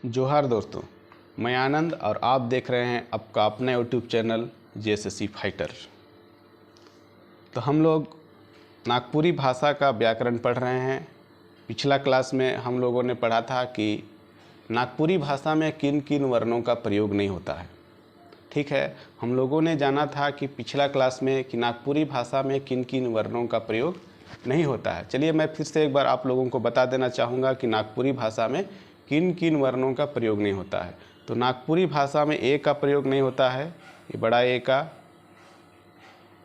जोहार दोस्तों, मैं आनंद और आप देख रहे हैं आपका अपना यूट्यूब चैनल जेएसएससी फाइटर। तो हम लोग नागपुरी भाषा का व्याकरण पढ़ रहे हैं। पिछला क्लास में हम लोगों ने पढ़ा था कि नागपुरी भाषा में किन किन वर्णों का प्रयोग नहीं होता है। ठीक है, हम लोगों ने जाना था कि पिछला क्लास में कि नागपुरी भाषा में किन किन वर्णों का प्रयोग नहीं होता है। चलिए मैं फिर से एक बार आप लोगों को बता देना चाहूँगा कि नागपुरी भाषा में किन किन वर्णों का प्रयोग नहीं होता है। तो नागपुरी भाषा में ए का प्रयोग नहीं होता है, ये बड़ा ए का।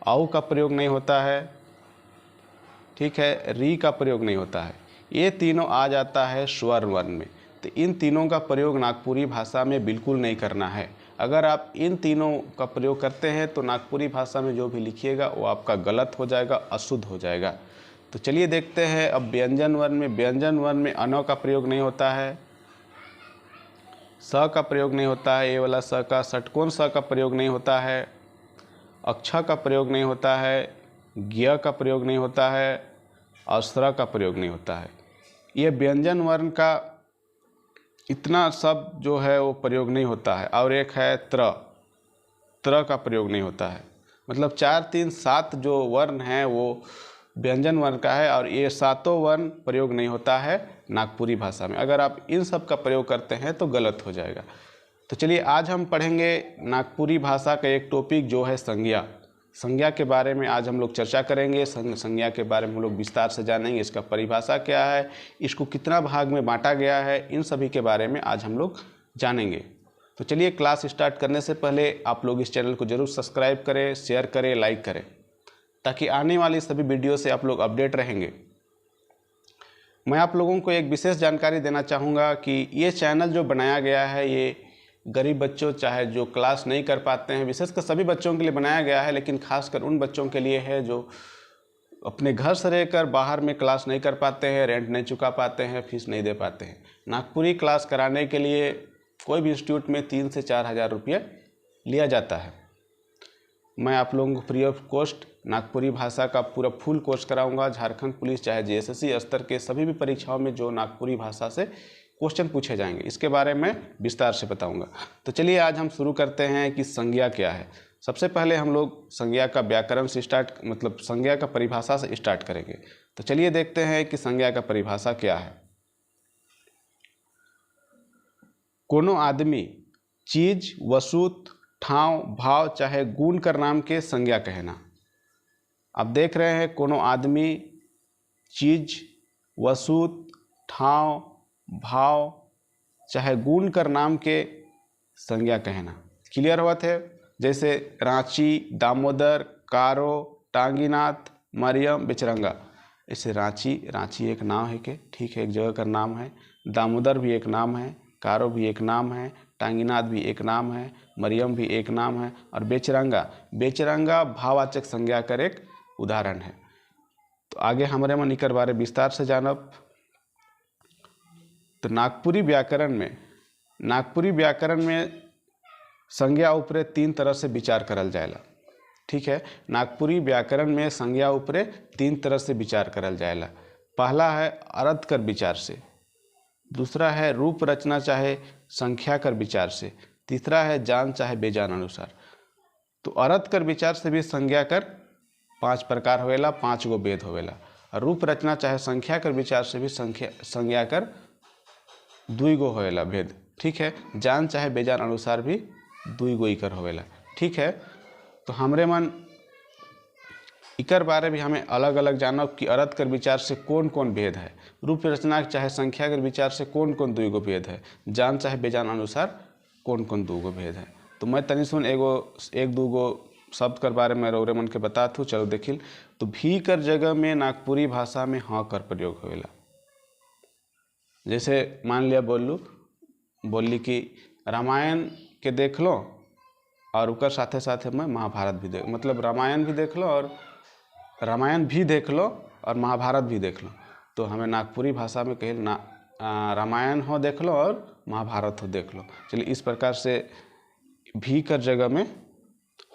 औ का प्रयोग नहीं होता है, ठीक है। री का प्रयोग नहीं होता है। ये तीनों आ जाता है स्वर वर्ण में। तो इन तीनों का प्रयोग नागपुरी भाषा में बिल्कुल नहीं करना है। अगर आप इन तीनों का प्रयोग करते हैं तो नागपुरी भाषा में जो भी लिखिएगा वो आपका गलत हो जाएगा, अशुद्ध हो जाएगा। तो चलिए देखते हैं अब व्यंजन वर्ण में। व्यंजन वर्ण में अन का प्रयोग नहीं होता है, स का प्रयोग नहीं होता है, ये वाला स का। षटकोण स का प्रयोग नहीं होता है, अक्ष का प्रयोग नहीं होता है, ज्ञ का प्रयोग नहीं होता है और स्र का प्रयोग नहीं होता है। ये व्यंजन वर्ण का इतना सब जो है वो प्रयोग नहीं होता है। और एक है त्र, त्र का प्रयोग नहीं होता है। मतलब 4, 3, 7 जो वर्ण हैं वो व्यंजन वर्ण का है और ये सातों वर्ण प्रयोग नहीं होता है नागपुरी भाषा में। अगर आप इन सब का प्रयोग करते हैं तो गलत हो जाएगा। तो चलिए आज हम पढ़ेंगे नागपुरी भाषा का एक टॉपिक जो है संज्ञा। संज्ञा के बारे में आज हम लोग चर्चा करेंगे। संज्ञा के बारे में हम लोग विस्तार से जानेंगे। इसका परिभाषा क्या है, इसको कितना भाग में बांटा गया है, इन सभी के बारे में आज हम लोग जानेंगे। तो चलिए क्लास स्टार्ट करने से पहले आप लोग इस चैनल को जरूर सब्सक्राइब करें, शेयर करें, लाइक करें, ताकि आने वाली सभी वीडियो से आप लोग अपडेट रहेंगे। मैं आप लोगों को एक विशेष जानकारी देना चाहूँगा कि ये चैनल जो बनाया गया है ये गरीब बच्चों, चाहे जो क्लास नहीं कर पाते हैं, विशेषकर सभी बच्चों के लिए बनाया गया है, लेकिन खासकर उन बच्चों के लिए है जो अपने घर से रहकर बाहर में क्लास नहीं कर पाते हैं, रेंट नहीं चुका पाते हैं, फीस नहीं दे पाते हैं। नागपुरी क्लास कराने के लिए कोई भी इंस्टीट्यूट में 3 से 4 हज़ार रुपये लिया जाता है। मैं आप लोगों को फ्री ऑफ कॉस्ट नागपुरी भाषा का पूरा फुल कोर्स कराऊंगा। झारखंड पुलिस चाहे जेएसएससी स्तर के सभी भी परीक्षाओं में जो नागपुरी भाषा से क्वेश्चन पूछे जाएंगे, इसके बारे में विस्तार से बताऊंगा। तो चलिए आज हम शुरू करते हैं कि संज्ञा क्या है। सबसे पहले हम लोग संज्ञा का व्याकरण से मतलब संज्ञा का परिभाषा से स्टार्ट करेंगे। तो चलिए देखते हैं कि संज्ञा का परिभाषा क्या है। कोनो आदमी, चीज, वस्तु, ठाव, भाव चाहे गुण कर नाम के संज्ञा कहना। आप देख रहे हैं कोनो आदमी, चीज, वस्तु, ठाव, भाव चाहे गुण कर नाम के संज्ञा कहना। क्लियर हुआ थे? जैसे रांची, दामोदर, कारो, टांगीनाथ, मरियम, बेचरंगा। ऐसे रांची एक नाम है के, ठीक है, एक जगह का नाम है। दामोदर भी एक नाम है, कारो भी एक नाम है, टांगीनाथ भी एक नाम है, मरियम भी एक नाम है और बेचरंगा भाववाचक संज्ञा कर एक उदाहरण है। तो आगे हमारे मन इकर बारे विस्तार से जानब। तो नागपुरी व्याकरण में संज्ञा ऊपरे 3 तरह से विचार करल जाएला। ठीक है, नागपुरी व्याकरण में संज्ञा ऊपरे 3 तरह से विचार करल जाएला। पहला है अर्थ कर विचार से, दूसरा है रूप रचना चाहे संख्या कर विचार से, तीसरा है जान चाहे बेजान अनुसार। तो अर्थ कर विचार से भी संज्ञा कर 5 प्रकार होवेला, 5 गो भेद होवेला। और रूप रचना चाहे संख्या कर विचार से भी संज्ञा कर 2 गो होवेला भेद। ठीक है, जान चाहे बेजान अनुसार भी 2 गो इकर होवेला। ठीक है, तो हमरे मन इकर बारे भी हमें अलग अलग जानब कि अर्थ कर विचार से कौन कौन भेद है, रूप रचना चाहे संख्या कर विचार से कौन कौन 2 गो भेद है, जान चाहे बेजान अनुसार कौन कौन 2 गो भेद है। तो मैं तनी सुन 1-2 गो शब्द कर बारे में रौरे मन के बतात हूँ। चलो देखिल। तो भी कर जगह में नागपुरी भाषा में हाँ कर प्रयोग होवेला। जैसे मान लिया बोली कि रामायण के देख लो और उकर साथे साथे में महाभारत भी मतलब रामायण भी देख लो और महाभारत भी देख लो। तो हमें नागपुरी भाषा में कहे रामायण हो देख लो और महाभारत हो देख लो। चलिए इस प्रकार से भी कर जगह में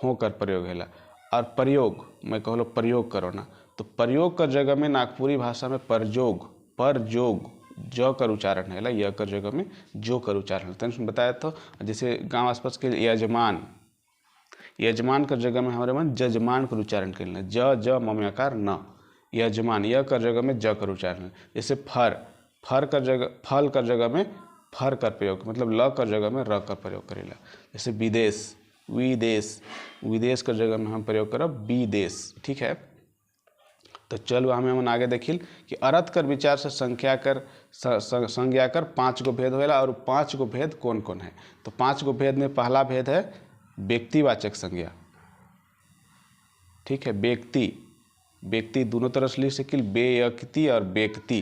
हो कर प्रयोग है। और प्रयोग मैं कहलो प्रयोग करो ना, तो प्रयोग कर जगह में नागपुरी भाषा में परजोग ज कर उच्चारण है, य कर जगह में जो कर उच्चारण है। तो बताया तो जैसे गांव आसपास के यजमान, यजमान कर जगह में हमारे मन जजमान कर उच्चारण करना, ज मम्यकार न, यजमान, य कर जगह में ज कर उच्चारण। जैसे फर, फर कर जगह, फल कर जगह में फर कर प्रयोग, मतलब ल कर जगह में र कर प्रयोग करेला। जैसे विदेश, विदेश, विदेश कर जगह में हम प्रयोग करब विदेश। ठीक है, तो चलो हमें हम आगे देखिल कि अर्थ कर विचार से संज्ञा कर 5 गो भेद होएला, और 5 गो भेद कौन कौन है। तो 5 गो भेद में पहला भेद है व्यक्तिवाचक संज्ञा। ठीक है, व्यक्ति, व्यक्ति दोनों तरह से लिख सकिल, व्यक्ति और व्यक्ति,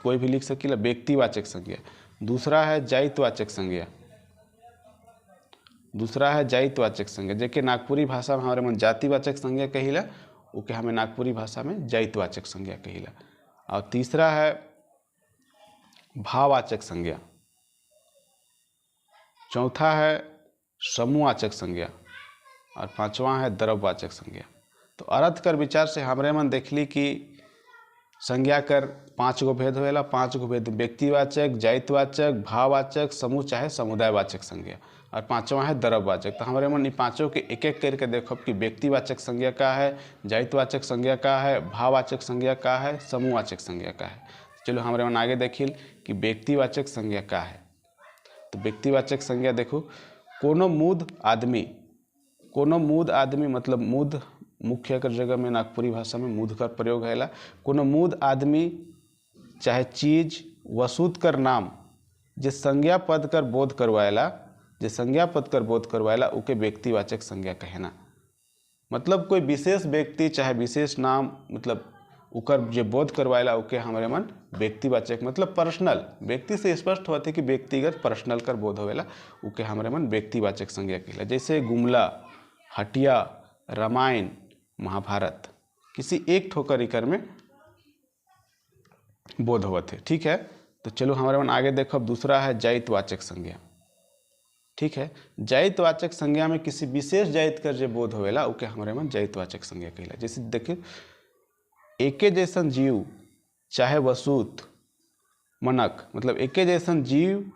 कोई भी लिख सकिल, व्यक्तिवाचक संज्ञा। दूसरा है जातिवाचक संज्ञा, दूसरा है जातिवाचक संज्ञा, जेके नागपुरी भाषा में हमारे मन जातिवाचक संज्ञा कहिला, ओके हमें नागपुरी भाषा में जातिवाचक संज्ञा कहिला। और तीसरा है भाववाचक संज्ञा, चौथा है समूहवाचक संज्ञा, और पांचवा है द्रव्यवाचक संज्ञा। तो अर्थ कर विचार से हमरे मन देखली कि संज्ञा कर 5 गो भेद होएला, 5 गो भेद व्यक्तिवाचक, जातिवाचक, भाववाचक, समूह चाहे समुदायवाचक संज्ञा, और पांचवा है द्रव्यवाचक। तो हमारे मन इन पांचों के एक एक करके देखो कि व्यक्तिवाचक संज्ञा का है, जातिवाचक संज्ञा का है, भाववाचक संज्ञा का है, समूहवाचक संज्ञा का है। चलो हमारे मन आगे देखिल कि व्यक्तिवाचक संज्ञा का है। तो व्यक्तिवाचक संज्ञा देखो, कोनो मूढ़ आदमी, कोनो मूढ़ आदमी मतलब मूढ़ मुख्य कर जगह में नागपुरी भाषा में मूढ़ कर प्रयोग हैला। कोनो मूढ़ आदमी चाहे चीज वसूत कर नाम जे संज्ञा पद कर बोध करवाएला, जे संज्ञा पद कर बोध करवाएला उके व्यक्तिवाचक संज्ञा कहना। मतलब कोई विशेष व्यक्ति चाहे विशेष नाम, मतलब उकर जे बोध करवाएला उके हमारे मन व्यक्तिवाचक, मतलब पर्सनल, व्यक्ति से स्पष्ट होते कि व्यक्तिगत पर्सनल कर बोध होवेला, उके हमारे मन व्यक्तिवाचक संज्ञा कहला। जैसे गुमला, हटिया, रामायण, महाभारत, किसी एक ठोकर इकर में बोध होते। ठीक है, तो चलो हमारे मन आगे देखो। दूसरा है जातिवाचक संज्ञा। ठीक है, जातिवाचक संज्ञा में किसी विशेष जाति कर जे बोध होवेला उके हमारे मन जातिवाचक संज्ञा कहला। जैसे देखिए, एके जैसन जीव चाहे वसूत मनक, मतलब एके जैसन जीव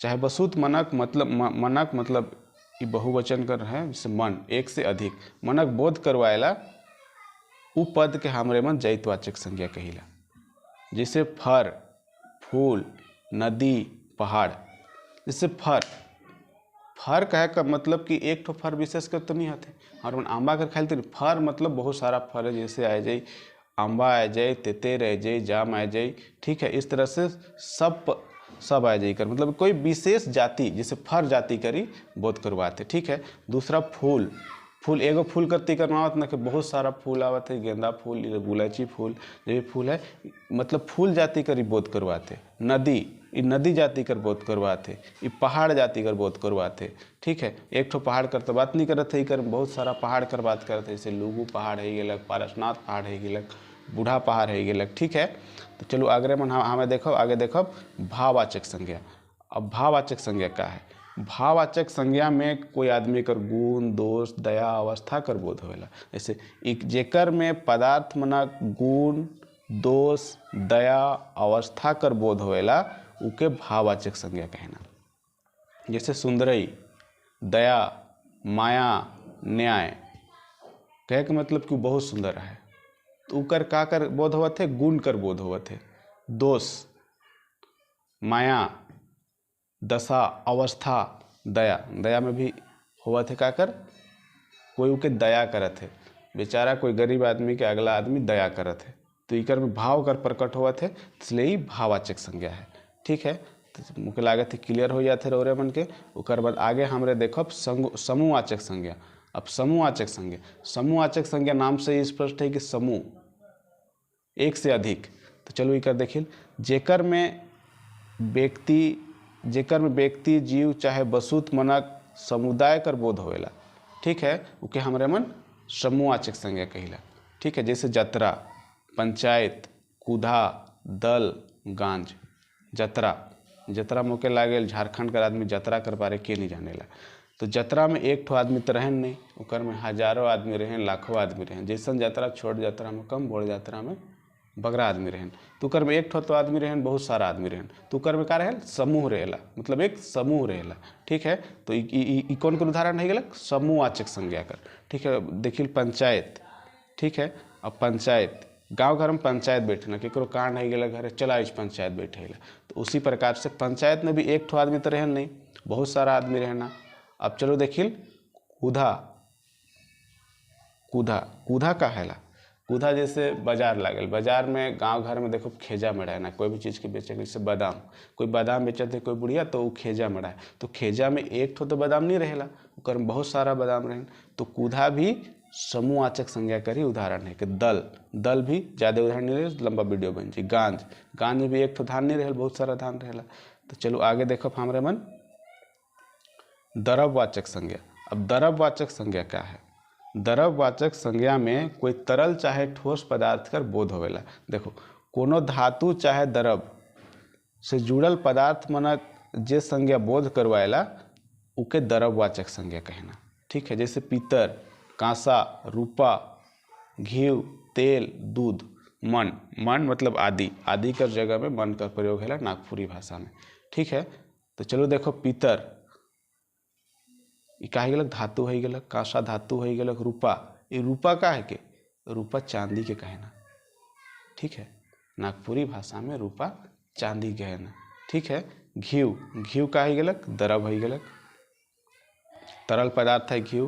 चाहे वसूत मनक, मतलब मनक मतलब ये बहुवचन कर है, जैसे मन, एक से अधिक मनक बोध करवाएला, उ पद के हमरे मन जातिवाचक संज्ञा कहिला। जैसे फर, फूल, नदी, पहाड़। जैसे फर, फर कहे का मतलब कि एक ठो फर विशेष कर तो नहीं होते, और मन आंबा कर खाइल तो फर मतलब बहुत सारा फल है, जैसे आ जाए आंबा आ जाए, तेतेर आ जाए, जाम आ जाए। ठीक है, इस तरह से सब आ जाए कर, मतलब कोई विशेष जाति जैसे फर जाति करी बोध करवाते। ठीक है, दूसरा फूल, फूल एगो फूल करती करवावत ना कि बहुत सारा फूल आवत है, गेंदा फूल, गुलाची फूल, जो भी फूल है मतलब फूल जाति करी बोध करवाते। नदी, ये नदी जाति कर बोध करवाते, ये पहाड़ जाति कर बोध करवाते। ठीक है, एक ठो पहाड़ कर तो बात नहीं करते, ही कर बहुत सारा पहाड़ कर बात करते, जैसे लुगु पहाड़ है गेलक, पारसनाथ पहाड़ है गेलक, बूढ़ा पहाड़ है गेलक। ठीक है, तो चलो आगे मन हमें देखो, आगे देखो भाववाचक संज्ञा। अब भाववाचक संज्ञा क्या है? भाववाचक संज्ञा में कोई आदमी कर गुण, दोष, दया, अवस्था कर बोध होवेला। जैसे एक जेकर में पदार्थ मना गुण, दोष, दया, अवस्था कर बोध होवेला उके भाववाचक संज्ञा कहना। जैसे सुंदरई, दया, माया, न्याय, कहे के मतलब कि बहुत सुंदर है, तो उकर का कर बोध होवत है? गुण कर बोध होवत है। दोष, माया, दशा, अवस्था, दया, दया में भी होवत है का कर? कोई उके दया करत है, बेचारा कोई गरीब आदमी के अगला आदमी दया करत है, तो इकर में भाव कर प्रकट होवत है, इसलिए ही भाववाचक संज्ञा है। ठीक है, तो मुझे लागत है क्लियर हो जाते रौरे मन के। उकर बाद आगे हमरे देखो समूहवाचक संज्ञा। अब समूहवाचक संज्ञा, समूहवाचक संज्ञा नाम से ही स्पष्ट है कि समूह, एक से अधिक। तो चलो इकर देखिए, जेकर में व्यक्ति जीव चाहे वसूत मनक समुदाय कर बोध होवेला। ठीक है, उके हमरे मन समूहवाचक संज्ञा कहिला। ठीक है, जैसे जतरा, पंचायत, कुधा, दल, गांज। जतरा, जतरा मोके लागेल झारखंड का आदमी जतरा कर बारे के नहीं जानेला। तो जतरा में एक ठो आदमी तो रहन नहीं, उकर में हजारों आदमी रहें, लाखों आदमी रहें। जैसन जतरा छोट जतरा में कम, बड़ जतरा में बगरा आदमी रहेन। तुकर में एक ठो तो आदमी रहेन, बहुत सारा आदमी रहेन। तुकर में का रहेल, समूह रहेला, मतलब एक समूह रहेला। ठीक है, तो ई कौन कौन उदाहरण है गेलक, समूहवाचक संज्ञा कर। ठीक है, देखिए पंचायत। ठीक है, अब पंचायत, गांव घर में पंचायत बैठना, केकरो कांड है गेला घरे, चला इस पंचायत बैठेला। तो उसी प्रकार से पंचायत में भी एक ठो आदमी तो रहन नहीं, बहुत सारा आदमी रहना। अब चलो देखिए कूधा। कूधा, कूधा का हैला, कूधा जैसे बाजार लागल, बाजार में गांव घर में देखो खेजा में रहना, कोई भी चीज़ के बेचे, जैसे बादाम, कोई बादाम बेचते कोई बुढ़िया, तो वो खेजा में है। तो खेजा में एक ठो तो बादाम नहीं रहेला, ओकर में बहुत सारा बादाम रहे। तो कूधा भी समूहवाचक संज्ञा कर ही उदाहरण है। कि दल, दल भी ज़्यादा उदाहरण नहीं रहे, लंबा वीडियो बन जाए। गांज, गांज में भी एक ठो धान नहीं रहे, बहुत सारा धान रहेला। तो चलो आगे देखो हमारे मन, द्रव्यवाचक संज्ञा। अब द्रव्यवाचक संज्ञा क्या है, द्रव्यवाचक संज्ञा में कोई तरल चाहे ठोस पदार्थ कर बोध होवेला। देखो कोनो धातु चाहे द्रव से जुड़ल पदार्थ मन जे संज्ञा बोध करवाएला उके द्रव्यवाचक संज्ञा कहना। ठीक है, जैसे पीतर, कांसा, रूपा, घी, तेल, दूध, मन, मन मतलब आदि, आदि कर जगह में मन का प्रयोग है नागपुरी भाषा में। ठीक है, तो चलो देखो पीतर का गलक धातु है गलक, कांसा धातु है गलक, रूपा, ये रूपा का है के, रूपा चांदी के कहना। ठीक है, नागपुरी भाषा में रूपा चांदी कहना। ठीक है, घी, घी का है गलक, द्रव है गलक, तरल पदार्थ है घी,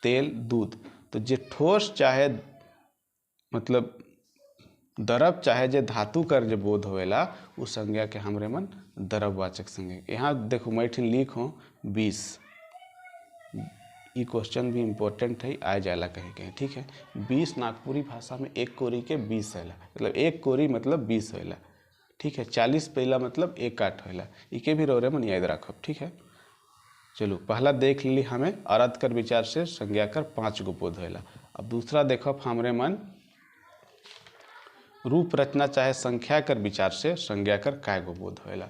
तेल, दूध। तो जे ठोस चाहे मतलब द्रव चाहे जे धातु कर जो बोध होवेला उस संज्ञा के हमरे मन द्रव्यवाचक संज्ञा। यहाँ देखो मैं लिख हूँ 20, ये क्वेश्चन भी इम्पोर्टेंट है, आ जाला कहीं कहीं। ठीक है, 20 नागपुरी भाषा में एक कोरी के 20 होला, मतलब एक कोरी मतलब 20 होला। ठीक है, 40 पहला मतलब एक आठ होला, इके भी रोरे मन याद रखब। ठीक है, चलो पहला देख ली हमें अर्थ कर विचार से संज्ञा कर 5 गो बोध होला। अब दूसरा देखो हमरे मन रूप रचना चाहे संख्या कर विचार से संज्ञा कर काय गो बोध होला।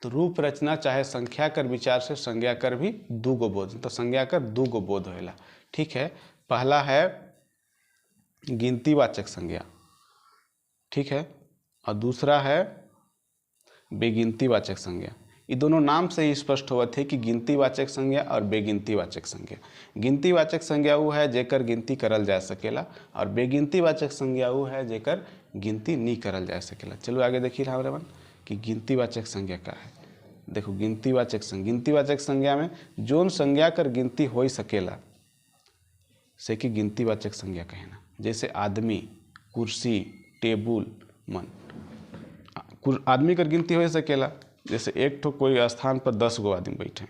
तो रूप रचना चाहे संख्या कर विचार से संज्ञा कर भी 2 गो बोध, तो संज्ञा कर 2 गो बोध होला। ठीक है, पहला है गिनतीवाचक संज्ञा। ठीक है, और दूसरा है बेगिनतीवाचक संज्ञा। ये दोनों नाम से ही स्पष्ट हुआ थे कि गिनतीवाचक संज्ञा और बेगिनतीवाचक संज्ञा। गिनतीवाचक संज्ञा वो है जेकर गिनती करल जा सकेला, और बेगिनतीवाचक संज्ञा वो है जेकर गिनती नहीं करल जा सकेला। चलो आगे देखिए हमारे मन कि गिनतीवाचक संज्ञा क्या है। देखो गिनतीवाचक संज्ञा में जोन संज्ञा कर गिनती हो सकेला से कि गिनतीवाचक संज्ञा कहना। जैसे आदमी, कुर्सी, टेबुल, मन। आदमी कर गिनती हो सकेला, जैसे एक ठो कोई स्थान पर 10 गो आदमी बैठे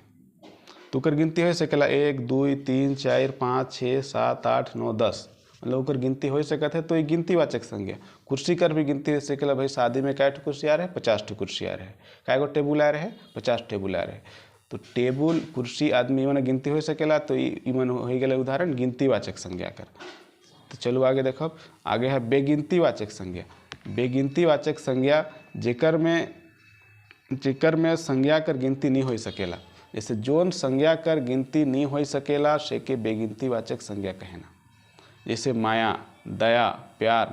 तो कर गिनती हो सकेला 1 2 3 4 5 6 7 8 9 10, मतलब ओकर गिनती हो सकत है। तो ये गिनतीवाचक संज्ञा। कुर्सी कर भी गिनती हो सकेला, भाई शादी में कै ठो कुर्सी आ रहे, 50 ठो कुर्सी आ रहे, कै गो टेबुल आ रहे, 50 टेबुल आ रहे। तो टेबुल, कुर्सी, आदमी मन गिनती हो सकेला, तो इमन हो गए उदाहरण गिनतीवाचक संज्ञा कर। तो चलो आगे देखो, आगे है बेगिनतीवाचक संज्ञा। बेगिनतीवाचक संज्ञा जेकर में संज्ञा कर गिनती नहीं हो सकेला, जैसे जोन संज्ञा कर गिनती नहीं हो सकेला से के बेगिनतीवाचक संज्ञा कहना। जैसे माया, दया, प्यार,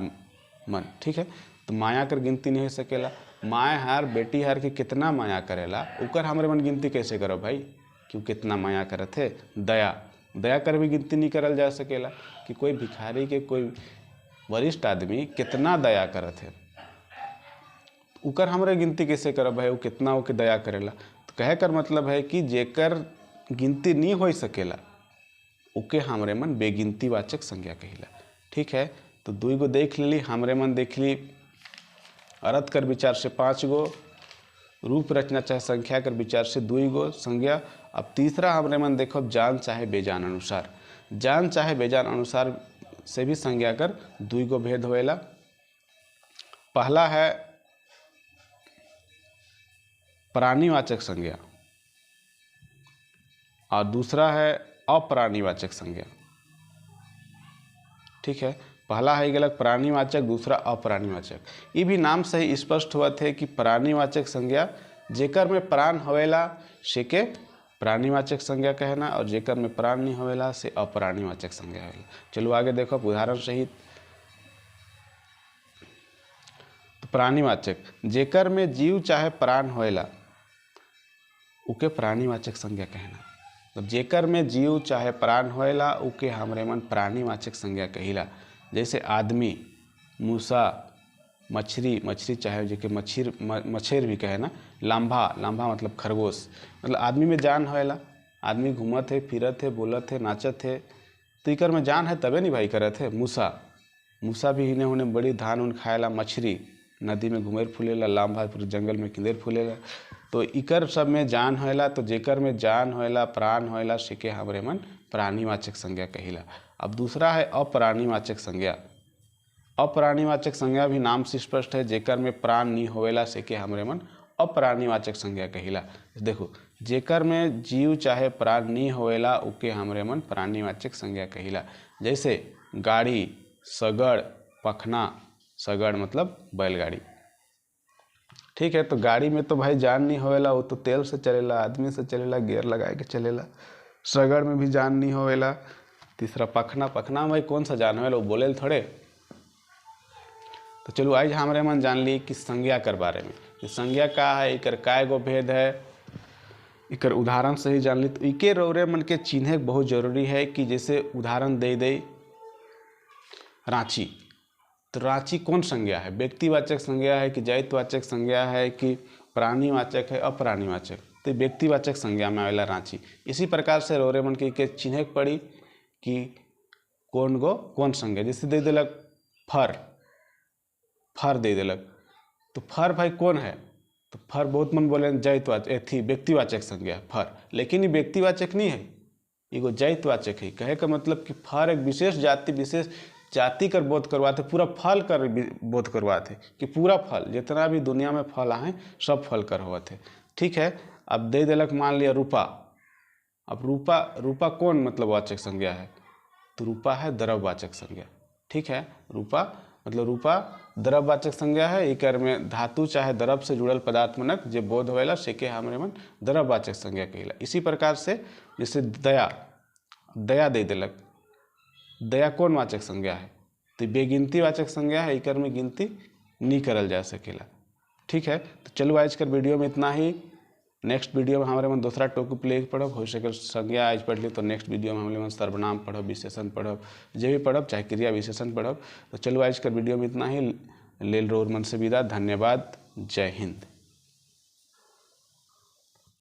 मन। ठीक है, तो माया कर गिनती नहीं हो सकेला। माया हार बेटी हार के कितना माया करेला, उकर हमारे मन गिनती कैसे करो भाई, क्यों कितना माया करत है। दया, दया कर भी गिनती नहीं करल जा सकेला कि कोई भिखारी के कोई वरिष्ठ आदमी कितना दया करत है, उकर हमारे गिनती कैसे करब भाई, वो कितना ओके दया करेला। तो कहे कर मतलब है कि जेकर गिनती नहीं हो सकेला उके हमरे मन बेगिनतीवाचक संज्ञा कहिला। ठीक है, तो 2 गो देख ली हमरे मन, देख ली अर्थ कर विचार से 5 गो, रूप रचना चाहे संख्या कर विचार से 2 गो संज्ञा। अब तीसरा हमरे मन देखो जान चाहे बेजान अनुसार। जान चाहे बेजान अनुसार से भी संज्ञा कर 2 गो भेद होएला। पहला है प्राणीवाचक संज्ञा और दूसरा है अप्राणीवाचक संज्ञा। ठीक है, पहला है गलत प्राणीवाचक, दूसरा अप्राणीवाचक। ये भी नाम से ही स्पष्ट हुआ थे कि प्राणीवाचक संज्ञा जेकर में प्राण होवेला से के प्राणीवाचक संज्ञा कहना, और जेकर में प्राण नहीं होवेला से अप्राणीवाचक संज्ञा होवेला। चलो आगे देखो उदाहरण सहित। प्राणीवाचक जेकर में जीव चाहे प्राण होएला उके प्राणीवाचक संज्ञा कहना। तो जेकर में जीव चाहे प्राण होएला उके हमरे मन प्राणीवाचक संज्ञा कहिला। जैसे आदमी, मूसा, मछली, मछली चाहे जेके मछेर भी कहे ना, लांभा, लांभा मतलब खरगोश। मतलब आदमी में जान होएला, आदमी घूमत है, फिरत है, बोलत है, नाचत है, तो इकर में जान है तबे नहीं भाई करत है। मूसा, मूसा भी इन्हें होने बड़ी धान उन खाएला। मछली नदी में घूमेर फुलेला, लांभा पूरे जंगल में किंदेर फुलेला। तो इकर सब में जान होएला। तो जेकर में जान होएला, प्राण होएला, सिके हमरे मन प्राणीवाचक संज्ञा कहिला। अब दूसरा है अप्राणीवाचक संज्ञा। अप्राणीवाचक संज्ञा भी नाम से स्पष्ट है, जेकर में प्राण नहीं होवेला सिके हमरे मन अप्राणीवाचक संज्ञा कहिला। देखो, जेकर में जीव चाहे प्राण नहीं होवेला उके हमरे मन प्राणीवाचक संज्ञा कहिला। जैसे गाड़ी, सगड़, पखना। सगड़ मतलब बैलगाड़ी, ठीक है। तो गाड़ी में तो भाई जान नहीं होवेला, वो तो तेल से चलेला, आदमी से चलेला, गियर लगा के चलेला। सगड़ में भी जान नहीं होवेला। तीसरा पखना, पखना में भाई कौन सा जान होवेला, वो बोलेल थोड़े। तो चलो आज हमारे मन जान ली कि संज्ञा कर बारे में, कि संज्ञा का है, इकर काय गो भेद है, इकर उदाहरण से ही जान ली। तो इके रौरे मन के चिन्हे बहुत जरूरी है कि जैसे उदाहरण दे रांची। तो रांची कौन संज्ञा है, व्यक्तिवाचक संज्ञा है कि जातिवाचक संज्ञा है कि प्राणीवाचक है, अप्राणीवाचक। तो व्यक्तिवाचक संज्ञा में आवेला रांची। इसी प्रकार से रौरे मन के चिन्हे पड़ी कि कौन गो कौन संज्ञा। जैसे दे दिलक फर, फर दे दिलक, तो फर भाई कौन है, तो फर बहुत मन बोले जातिवाचक थी, व्यक्तिवाचक संज्ञा फर। लेकिन ये व्यक्तिवाचक नहीं है, एगो जातिवाचक है। कहे का मतलब कि फर एक विशेष जाति, विशेष जाति कर बोध करवाते, पूरा फल कर बोध करवाते कि पूरा फल जितना भी दुनिया में फल आए सब फल कर हुआ थे, ठीक है। अब दे दिलक मान लिया रूपा। अब रूपा, रूपा कौन मतलब वाचक संज्ञा है, तो रूपा है द्रव्यवाचक संज्ञा, ठीक है। रूपा मतलब रूपा द्रव्यवाचक संज्ञा है। इकर में धातु चाहे द्रव्य से जुड़ल पदार्थ मनक जे बोध होवेला सेके हमरे मन द्रव्यवाचक संज्ञा कहिला। इसी प्रकार से जैसे दया, दया दे दिलक, दया कौन वाचक संज्ञा है, तो बेगिनती वाचक संज्ञा है। इकर में गिनती नहीं करल जा सकेला, ठीक है। तो चलो आज कर वीडियो में इतना ही। नेक्स्ट वीडियो में हमारे मन दूसरा टॉपिक ले पढ़ब, हो सके संज्ञा आज पढ़ ली तो नेक्स्ट वीडियो में हमारे मन सर्वनाम पढ़ब, विशेषण पढ़ब, जे भी पढ़ब चाहे क्रिया विशेषण पढ़ब। तो चलो आज कर वीडियो में इतना ही। लेल रोर मन से विदा, धन्यवाद, जय हिंद।